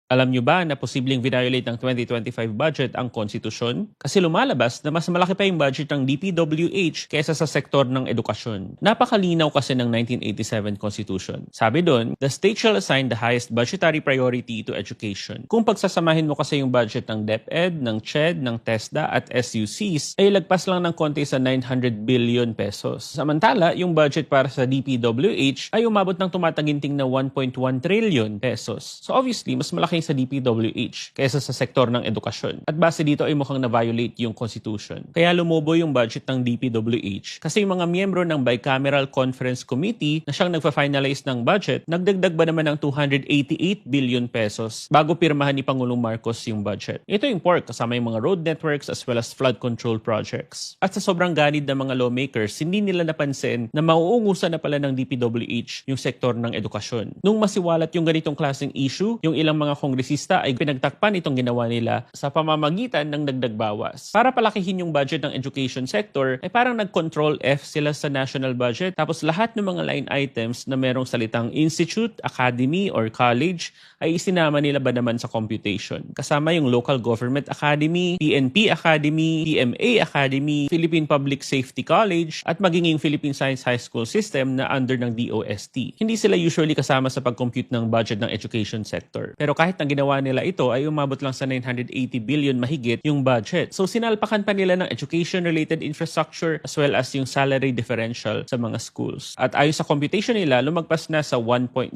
Alam nyo ba na posibleng violate ng 2025 budget ang konstitusyon? Kasi lumalabas na mas malaki pa yung budget ng DPWH kaysa sa sektor ng edukasyon. Napakalinaw kasi ng 1987 Constitution. Sabi doon, the state shall assign the highest budgetary priority to education. Kung pagsasamahin mo kasi yung budget ng DepEd, ng CHED, ng TESDA at SUCs, ay lagpas lang ng konti sa 900 billion pesos. Samantala, yung budget para sa DPWH ay umabot ng tumataginting na 1.1 trillion pesos. So obviously, mas malaki sa DPWH kaysa sa sektor ng edukasyon. At base dito ay mukhang na-violate yung Constitution. Kaya lumobo yung budget ng DPWH kasi yung mga miyembro ng Bicameral Conference Committee na siyang nagfa-finalize ng budget, nagdagdag ba naman ng 288 billion pesos bago pirmahan ni Pangulong Marcos yung budget. Ito yung pork kasama yung mga road networks as well as flood control projects. At sa sobrang ganid ng mga lawmakers, hindi nila napansin na mauungusan na pala ng DPWH yung sektor ng edukasyon. Nung masiwalat yung ganitong klaseng issue, yung ilang mga kongresista ay pinagtakpan itong ginawa nila sa pamamagitan ng dagdag bawas. Para palakihin yung budget ng education sector, ay parang nag-control F sila sa national budget. Tapos lahat ng mga line items na merong salitang institute, academy, or college ay isinama nila ba naman sa computation. Kasama yung Local Government Academy, PNP Academy, PMA Academy, Philippine Public Safety College, at maging yung Philippine Science High School System na under ng DOST. Hindi sila usually kasama sa pag-compute ng budget ng education sector. Pero kahit na ginawa nila ito ay umabot lang sa 980 billion mahigit yung budget. So sinalpakan pa nila ng education-related infrastructure as well as yung salary differential sa mga schools. At ayon sa computation nila, lumagpas na sa 1.05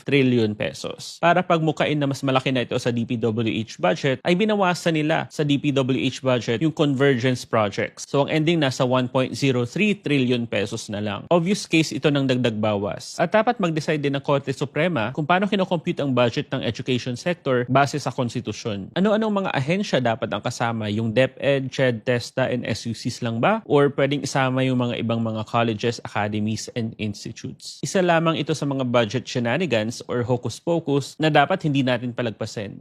trillion pesos. Para pagmukain na mas malaki na ito sa DPWH budget, ay binawasan nila sa DPWH budget yung convergence projects. So ang ending nasa 1.03 trillion pesos na lang. Obvious case ito ng dagdag bawas. At dapat mag-decide din ng Korte Suprema kung paano kinocompute ang budget ng education sector base sa konstitusyon. Ano-anong mga ahensya dapat ang kasama? Yung DepEd, CHED, TESDA, and SUCs lang ba? Or pwedeng isama yung mga ibang mga colleges, academies, and institutes? Isa lamang ito sa mga budget shenanigans or hocus-pocus na dapat hindi natin palagpasin.